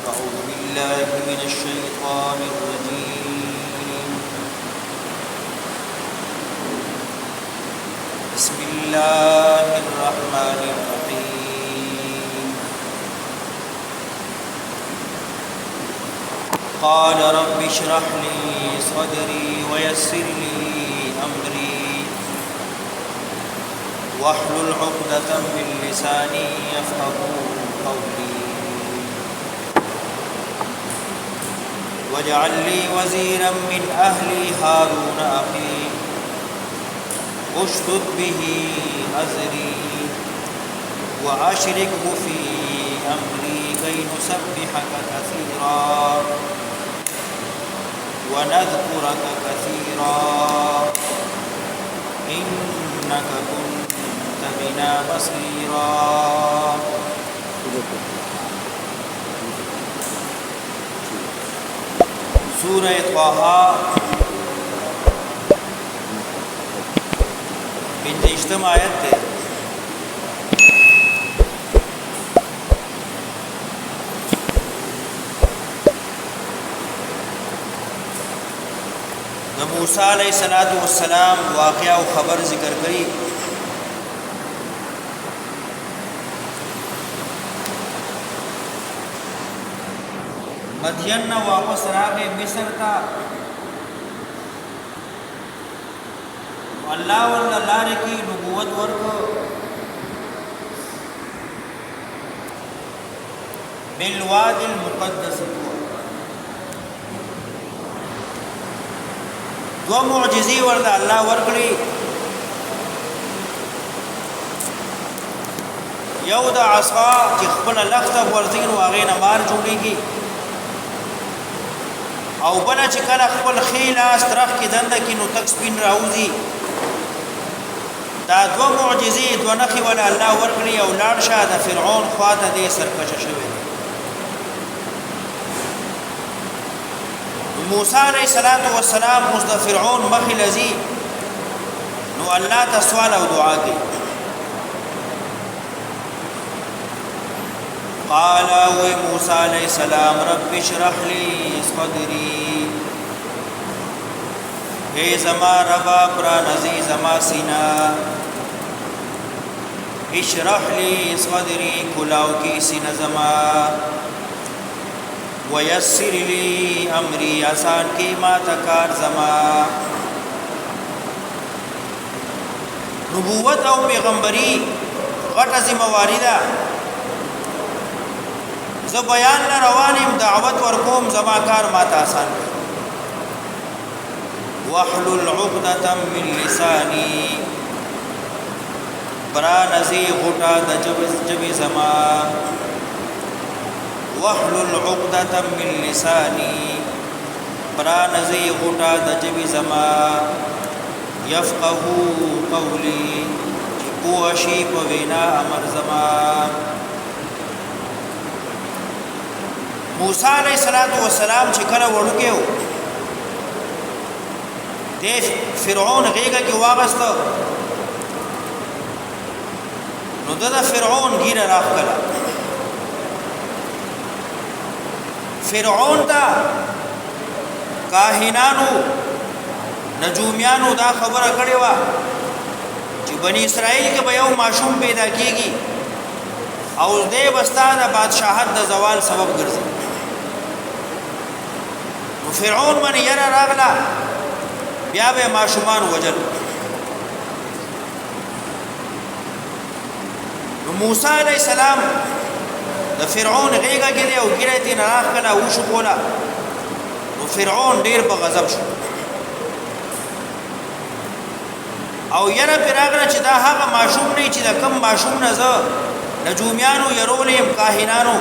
أعوذ بالله من الشيطان الرجيم. بسم الله الرحمن الرحيم. قال رب اشرح لي صدري ويسر لي أمري واحلل عقدة من لساني يفقهوا قولي واجعل لي وزيرا من أهلي هارون أخي اشدد به أزري وأشركه في أمري كي نسبحك كثيرا ونذكرك كثيرا إنك كنت بنا بصيرا. سورہ طه 50 آیت ہے. موسی علیہ السلام واقعہ و خبر ذکر کری. مدین نہ واپس راغے مصر تا اللہ واللہ کی نبوت ورکو بالواد المقدس. دو معجزی ورد اللہ ورکڑی. یو دا عصا چی خپل لخت ورزین واغین مار جوڑی گی او بلا چې کله خپل خیل استرخ کې دنده کې نو تک سپین راوځي. دا دو معجزې دو نخي ولا الله ورکړي او لاړ شه د فرعون خواته دې سرکشه شوی. موسی علیہ السلام اوس د فرعون مخې لذي نو الله ته سوال او دعا کوي. قال موسی علیہ السلام رب اشرح لي صدري اے زما ربا پرانزی زما سینا. اشرح لي صدري کلاو کی سینہ زما. ویسر لي امری آسان کی ما تکار زما. نبوت او پیغمبری غټه ذمہواری ده. ز بیان ل روانم دعوت ورکوم زما کار ماته آسان کړ. واحلل عقدة من لساني برانزی غټه د جبې زما. واحلل عقدة من لساني برانزی غټه د جبې زما. يفقهوا قولي پوشی په وینا امر زما. موسی علیہ السلام چې کله وړوکیو د فرعون غیږه کې واغسته نو د فرعون ګیره راخکله. فرعون ته کاهنانو نجومیانو دا خبره کړې وه چې بنی اسرائیل کې به یو ماشوم پیدا کیږي او دې بستا د بادشاہت د زوال سبب ګرځي. فرعون من یرا راغلا بیا به ماشومان وجل. موسی علیہ السلام د فرعون غیږه کې او ګیره دې نه راغلا او شو کولا. نو فرعون ډیر په غضب شو او یره پر راغلا چې دا هغه ماشوم نه چې دا کم ماشوم نه زه نجومیانو يرولیم کاهنانو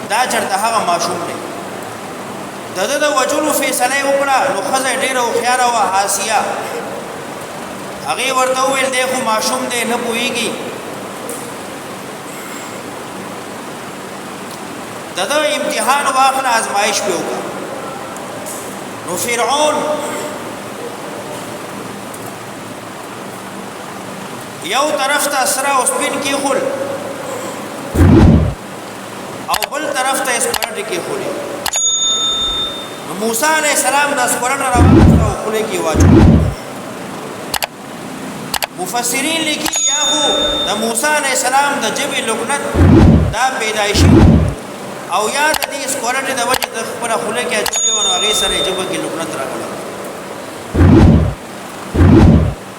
دا چرته هغه ماشوم نه. د وجلو فیصله وکړه نو خزه ډیره خيار او آسیا هغه ورته ویل دی خو ماشوم دی نه پويږي. د امتحان واخل آزمائش په وکړه. نو فرعون یو طرف ته سره او سپین کې خل او بل طرف ته اسکورټ کې خولې موسی علیہ السلام د اسکورټ راوځو او خولې کې واچو مفسرین لیکي یا هو د موسی علیہ السلام د جبې لکنت دا پیدایشي او یا د دې اسکورټ د وجه د خپل خولې کې اچولې ونه هغه سره جبې کې لکنت راغله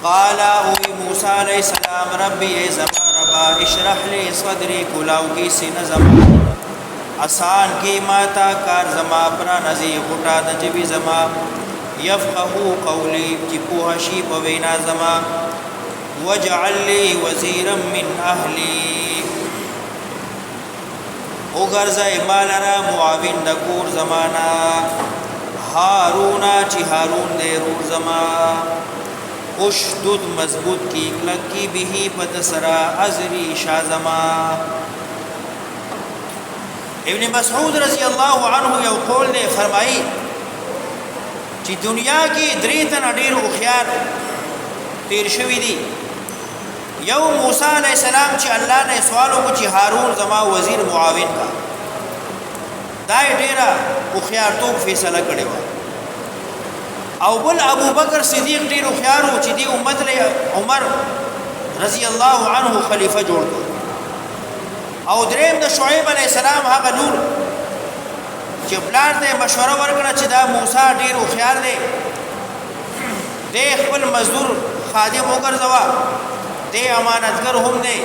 قال او موسی علیہ السلام ربي زما ربا اشرح لي صدري کلاو کی سینه زما آسان کی ماتا کار زما پر نزی غټا د جبی زما يفقهوا قولي کی پوهشی په وینا زما واجعل لي وزيرا من اهلي او غرزه مالرا معاون د کور زمانہ هارون چی هارون دې رور زما اشدد مضبوط کی لکی به پد سرا ازری شازما ابن مسعود رضی اللہ عنہ یو قول نے فرمائی چې دنیا کې درې تن ډېر خيار تیر شوی دي یو موسی علیہ السلام چې الله نے سوال وکړ چې هارون زما وزیر معاون کا دا ډېر خيار تو فیصله کړی و او بل ابو بکر صدیق ډیر خيار و چې دی امت له عمر رضی الله عنه خلیفہ جوړ کړ او دریم د شعیب علی السلام هغه نور چې بلار ته مشوره ورکړه چې دا موسی ډیر خيار دی د خپل مزدور خادم وګرځوا د امانتګر هم دی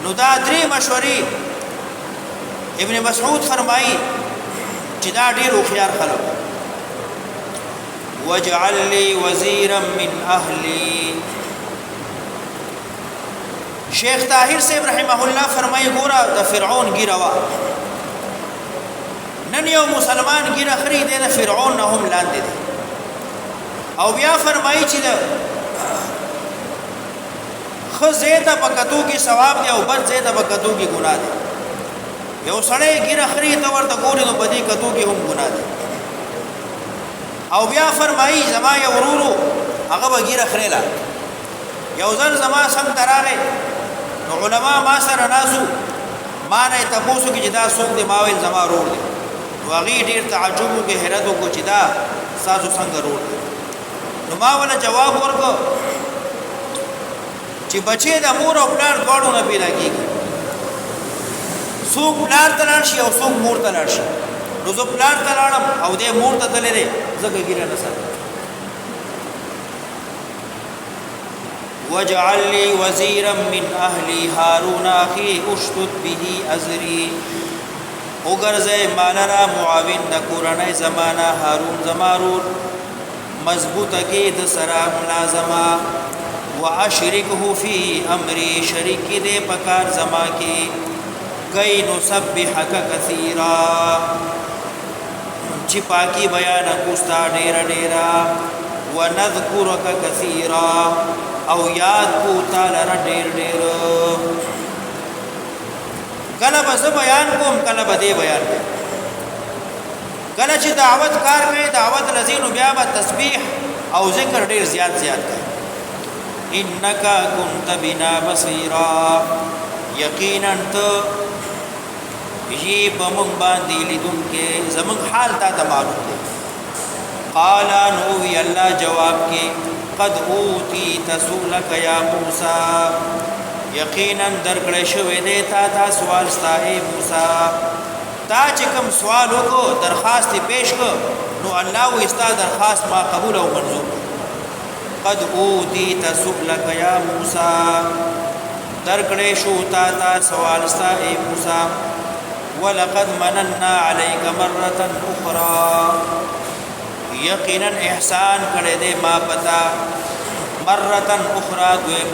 نو دا درې مشورې ابن مسعود فرمایي چې دا ډیر خيار خلک واجعل لي وزيرا من اهلي شیخ طاهر صاحب رحمه الله فرمایي ګوره د فرعون ګیروا نن یو مسلمان ګیره خري دی د فرعون نه هم لاندې دی او بیا فرمایي چې د خزیته پکتو کې ثواب دی او بد زیته پکتو کې ګناه دی یو سړی ګیره خري ته ورته ګوري نو بدی کتو کې هم ګناه دی او بیا فرمایي زما یو ورورو هغه وګیره خړېلا یو ځل زما سم تراغه نو علما ما سره ناسو ما نه تاسو کې جدا څوک دی ما ویل زما ورور دی واغي ډیر تعجب کې حیرت کو جدا سازو څنګه ورور دی نو ما ولا جواب ورکو چې بچي د مور او پلار دواړو نه پیدا کیږي څوک پلار تلل شي او څوک مور تلل شي نو زه پلار تلاړم او دې مور ته تللې ده زګه ګیره نه سره واجعل لي وزيرا من اهلي هارون اخي اشدد به ازري وګرځه مالرا معاون د قرانه زمانہ هارون زمارون مضبوطه کې د سرا ملازمه واشركه في امري شریک دې پکار زما کې کای نو سبحک کثیرا چې پاکي بیان کوستا ډیر ډیرا ونذكرك كثيرا او یاد کو تعالی ډیر ډیر کله به بیان کوم کله به دې بیان کوم کله چې دعوت کار کوي دعوت لذین بیا به تسبیح او ذکر ډیر زیات کوي انک كنت بنا بصيرا یقینا ته یہ بمون باندې لیدون کې زمون حال تا معلوم دی قال نو وی الله جواب کې قد اوتی تسولک یا موسی یقینا درکړې شوې دې تا سوال ستای موسی تا چې کوم سوال وکړو درخواست پیش کړ نو الله و استا درخواست ما قبول او منظور قد اوتی تسولک یا موسی درکړې شو تا سوال ستای موسی ولقد مننا عليك مرة أخرى یقینا احسان کړه دې ما پتا مرة أخرى دویم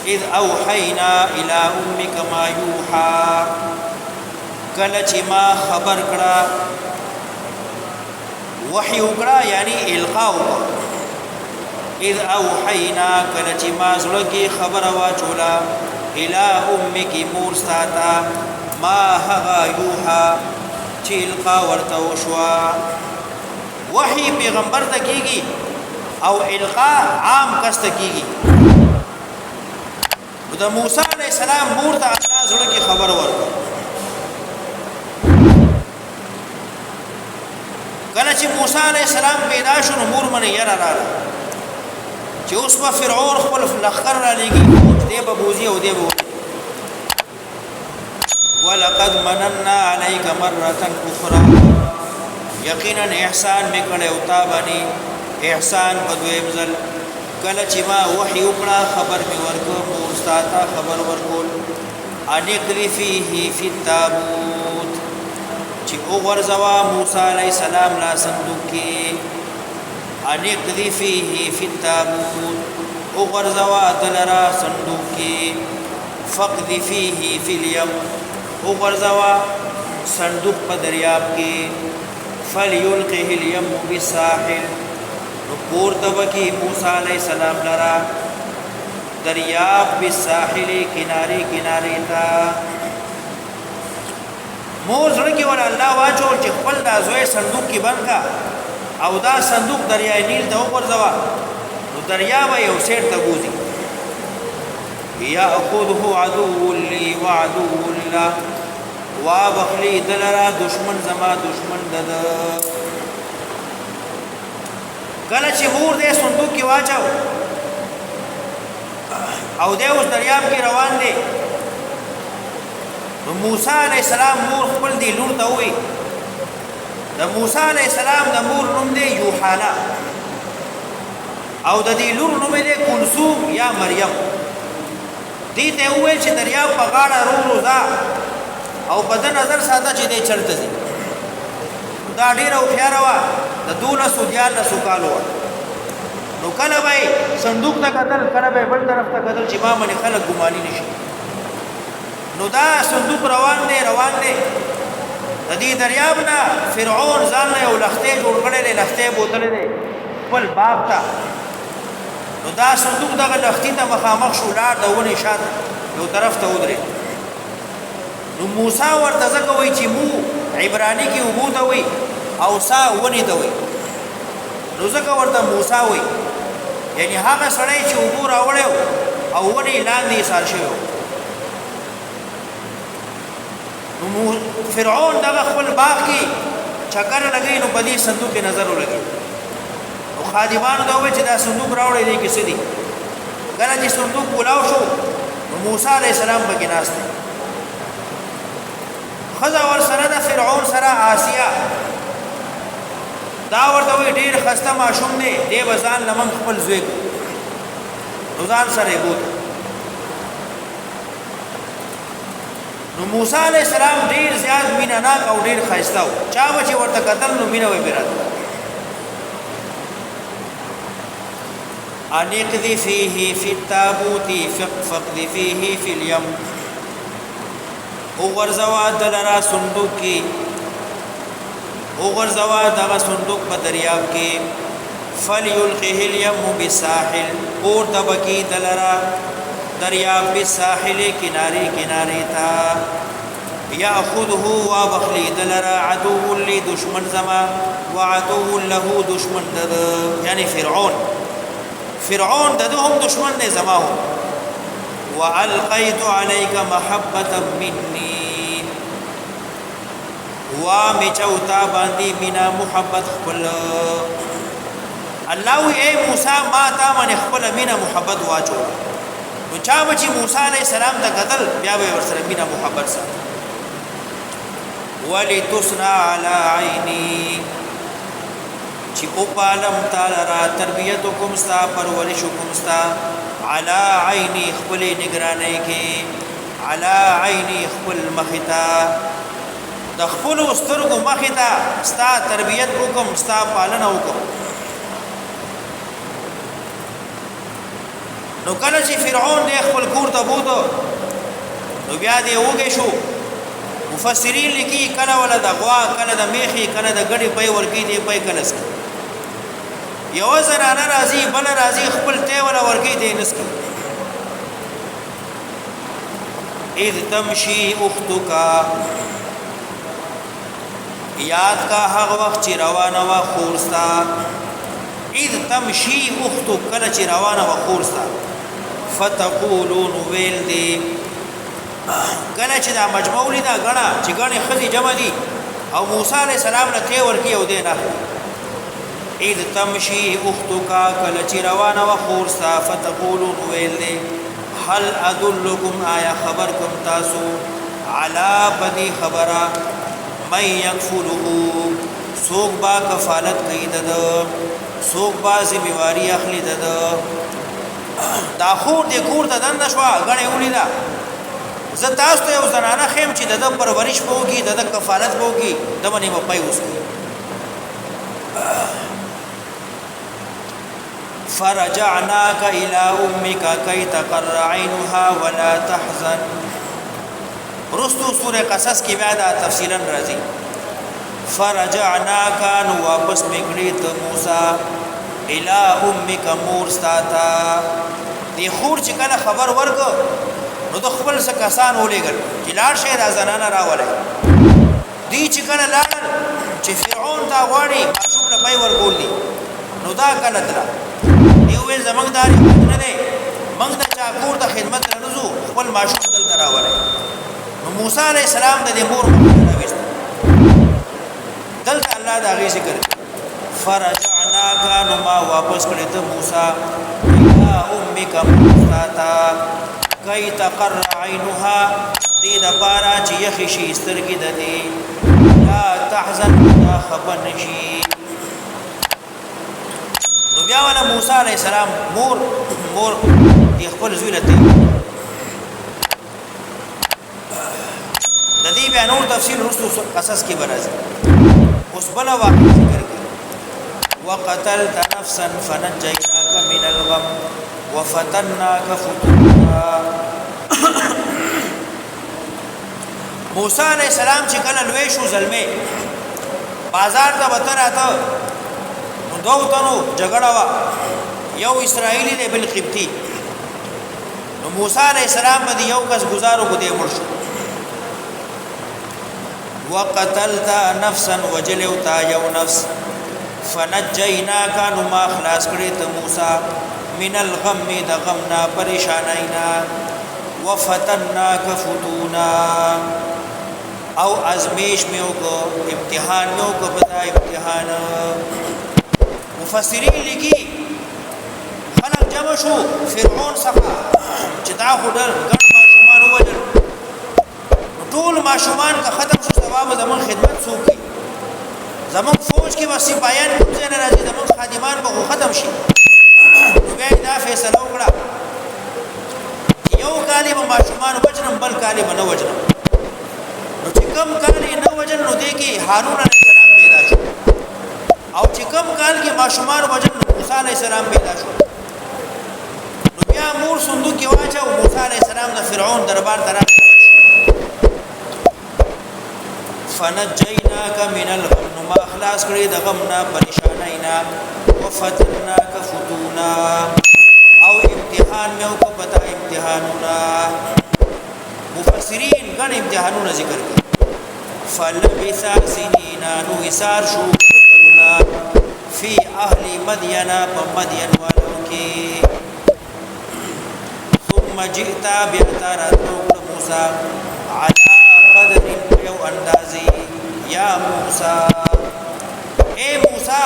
اذ اوحينا الى امك ما يوحى کله چې ما خبر کړه وحي وکړه یعنی القاء اذ اوحينا کله چې ما زړه کې خبر واچولا الى امك مورستاتا ما هغا يوحى چې القا ورته وشوا وحي پیغمبر ته کیږي او القا عام کس ته کیږي د موسی علیہ السلام مور ته الله زړه کې خبر ورکړ کله چې موسی علیہ السلام پیدا شو نو مور باندې یاره راغله چې اوس په فرعون خپل لخر را لګي دی به بوزي او دی به ولقد مننا عليك مرة أخرى یقینا احسان میکړه او تا باندې احسان په دویم ځل کله چې ما وحی وکړه خبر می ورکو مستاتا خبر ورکول ان اقری فيه في التابوت چې او ورزوا موسی علیہ السلام لا صندوق کې ان اقری فيه في التابوت او ورزوا دلرا صندوق کې فقد فيه في اليم او ورزوا صندوق په دریاب کې فليلقه اليم بالساحل پور تبکی موسی علیہ السلام لرا دریاب بالساحل کنارے کنارے تا مور زړه کې ول الله واچو چې خپل د زوی صندوق کې بند کا او دا صندوق دریای نیل ته ورځوا نو دریاب یو سیر ته بوزي یا اخذه عدو لي وعدو لله وا بخلی دلرا دشمن زما دشمن دد کله چې مور دې صندوق کې واچاو او دې اوس دریاب کې روان دي نو موسی علیہ السلام مور خپل دی لور ته وې د موسی علیہ السلام د مور نوم دی یوحنا او د دې لور نوم دی کلثوم یا مریم دې ته وې چې دریاب په غاړه روزا او په نظر ساته چې دې چرته دي دا ډیر او خيار وا د 12 کالو نو کله وای صندوق ته قتل کله به بل طرف ته قتل چې ما باندې خلک ګماني نشي نو دا صندوق روان دی د دې دریاب نه فرعون ځان له یو لخته جوړ کړي لخته بوتل دی خپل باغ ته نو دا صندوق دغه لختی ته مخامخ شو لار د ونی شاته یو طرف ته ودرې نو موسی ورته ځکه وای چې مو عبرانی کې وبو ته وای او سا ونی ته وای نو ځکه ورته موسی وای یعنی هغه سړی چې وبو راوړیو او ونی لاندې سار شوی نو فرعون دغه خپل باغ کې چکر لګی نو په دې صندوق کې نظر ولګی او خادمانو دا وای چې دا صندوق راوړی دی کې سدي کله چې صندوق ولاو شو موسی علیہ السلام پکې ناست دی خزا ور سره د فرعون سره آسیا دا ورته وی ډیر خسته ماشوم دی دی وزان لمن خپل زوی روزان سره بوت نو موسی علیہ السلام ډیر زیات مینا ناک او ډیر خاصتاو چا بچي ورته قتل نو مینا وی بیرات انقذ فيه في التابوت فقذ فيه في اليم او غرزوا دلرا صندوق کی او غرزوا دغه صندوق په دریاب کې فليلقه اليم بالساحل اور تبکی دلرا دریاب بالساحل کنارے کنارے تا یاخذه وبخلی دلرا عدو لی دشمن زما وعدو له دشمن دد یعنی فرعون ددهم دشمن نے زما ہو والقيت عليك محبه مني ومچوتا باندې بنا محبت خپل الله اے موسی ما تا من خپل مینا محبت واچو نو چا بچي موسی عليه السلام د قتل بیا به ورسره مینا محبت سره ولتصنع على عيني چې او پالم تعالی را تربیت کوم ستا پرورش کوم ستا على عيني خپل نگرانی کې على عيني خپل مختا د خپل سترګو مختا ستا تربیت وکم ستا پالنه وکم نو کله چې فرعون د خپل کور ته بوته نو بیا دې وګه شو مفسرین لیکي کله ولا د غوا کله د میخي کله د غړي پي ورګي دی پي کله سک یو زنانه راضي بل راضي خپل ته ولا ورګي دی نسک اذ تمشي اختك یاد کا هغه وخت چې روانه وا خورستا اذ تمشي اختك کله چې روانه وا خورستا فتقولون ویل دی کله چې دا مجموع لیدا غنا چې غني خدي جمع دي او موسی عليه السلام نه ته ورکی او دینه اذ تمشي اختك کله چې روانه و خورسا فتقولون ویل دی هل ادلكم آیا خبركم تاسو علا بدی خبره من یکفله سوق با کفالت کوي د سوق با ذمہواری اخلي د دا خور دې کور ته دن شوا غنې ولیدا زه تاسو ته یو زنانه خیم چې د پرورش بوږي د کفالت بوږي د باندې په پای وسکي فرجعناك الى امك كي تقر عينها ولا تحزن رستو سوره قصص کې بیا دا تفصیلا راځي فرجعناك نو واپس میکړی ته موسی الى امك مور ساتا دی خور چې کله خبر ورک نو د خپل څخه کسان ولېګل چې لاړ شه را زنانه راولې دی چې کله لاړ چې فرعون تا غواړي معصوم نه پای ورکول دي نو دا کله تر یو ویل زمنګداري نه دی موږ د چا کور د خدمت رنځو خپل معصوم دل تراولې نو موسی عليه السلام د مور راوست دلته الله دا غي ذکر فرجعناك نو ما واپس کړی ته موسی یا امک موسی تا کای تقر عینها دې د پارا چې یخی شي سترګې د دې لا تحزن لا خفن شي نو بیا ولا موسی علیہ السلام مور دې خپل زوی له د دې بیا نور تفصیل رسو قصص کې برازي اوس بل واقع ذکر کړي وقتلت نفسا فنجيناك من الغم وفتناك فتونا موسی علیہ السلام چې کله لوي شو زلمه بازار ته وتر راته دوه تنو جګړه وا یو اسرائیلی دی بل قبطی نو موسی علیہ السلام باندې یو کس گزارو کو دی مرشد وقتلت نفسا وجلوتا یو نفس فنجیناک نو ما خلاص کړی ته موسی من الغم د غمنا پریشانینا وفتناک فتونا او ازمیش میو کو امتحان میو کو بتا امتحان مفسرین لګي خلق جمع شو فرعون څخه چې دا هډر ګڼ ماشومان وجل ټول ماشومان کا ختم شو ثواب زمون خدمت سو کی زمون فوج کې وسی بیان کوځه نه راځي زمون خادمان به ختم شي بیا دا فیصله وکړه یو کالی به ماشومان وجنم بل کالی به نه وجنم نو چې کم کالی نه وجن نو دی کې هارون علیه السلام پیدا شو او چې کم کال کې ماشومان وجن موسی علیه السلام پیدا شو نو بیا مور صندوق کې واچو موسی علیه السلام د فرعون دربار ته راغی فنجیناک من الغم ما خلاص کړی د غم نه پریشانینا وفتناک فتونا او امتحان مې او پتا امتحانونه مفسرین ګڼ امتحانونه ذکر کړي فلبث سنین نو اسار شو فی اهل مدین فمدین والو کی ثم جئت بیعترات موسی علی قدر یو اندازی یا موسی اے موسی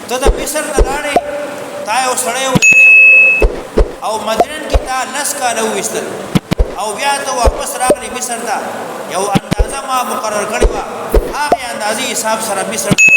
ته د مصر نه لاړې تا یو سړی وکړو او مدین کې تا لس کاله وستل او بیا ته واپس راغلی مصر ته یو اندازه ما مقرر کړی و هغه اندازې حساب سره مصر